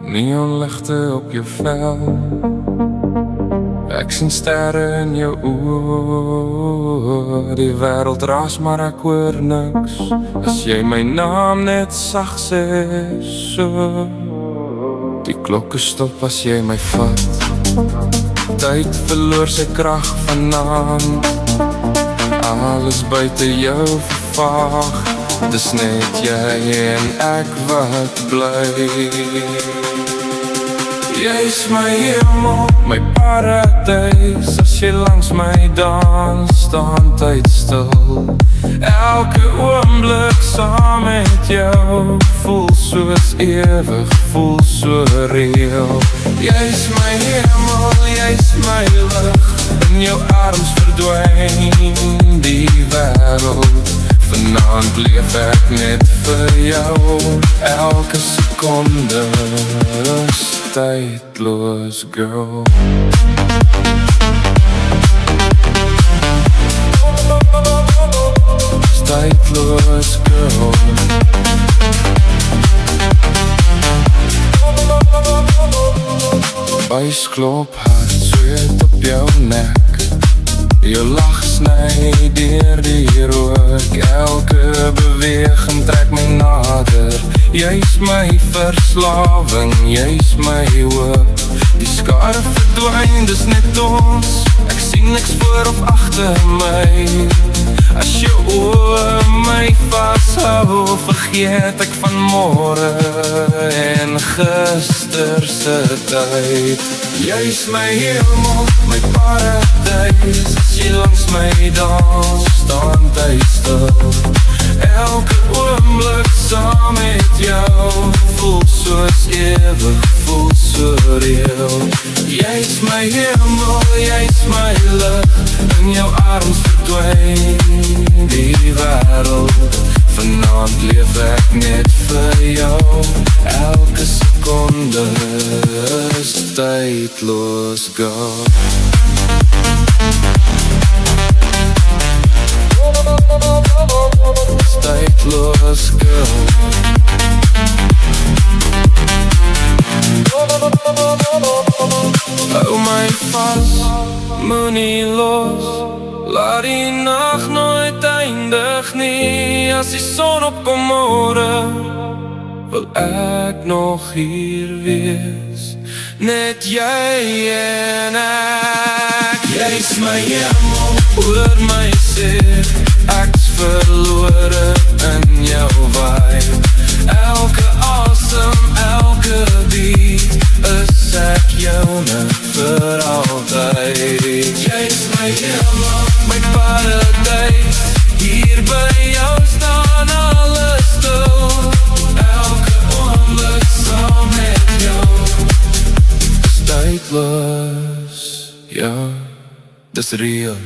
Neonligte op jou vel, ek sien sterre in jou oë. Die wêreld raas maar ek hoor niks, as jy my naam net sag sê so. Die klokke stop as jy my vat, tyd verloor sy krag vanaand. Alles buite jou vervaag, dis net jy en ek wat bly. Jy is my hemel, my paradijs. As jy langs my dans, staan tyd stil. Elke oomblik saam met jou voel soos ewig, voel so reëel. Jy is my hemel, jy is my lig. In jou arms verdwyn die wêreld. Vanaand leef ek net vir jou. Elke sekonde is tydloos, girl. Tydloos, girl. Buisklop hard, sweet op jou nek. Jou lach sny deur die rook. Elke beweging trek my nader. Jy's my verslawing, jy's my hoop. Die skare verdwyn, dis net ons. Ek sien niks voor of agter my. As jou oë my vashou, vergeet ek van môre en gister se tyd. Jy's my hemel, my paradijs. As jy langs my dans, staan tyd stil. Elke oomblik saam met jou voel soos ewig, voel so reëel. Jy's my hemel, jy's my lig. In jou arms verdwyn die wêreld. Vanaand leef ek net vir jou. Elke sekonde is tydloos, girl. Tydloos, girl. Hou my vas, moenie los. Laat die nag nooit eindig nie. As die son opkom môre, wil ek nog hier wees. Net jy en ek. Jy's my hemel, hoor my sê. Ek's verlore in jou vibe. Elke asem, elke beat, is ek joune vir altyd. Jy's my hemel, my paradijs. Hier by jou staan alles stil. Elke oomblik saam met jou is tydloos, ja, dis reëel.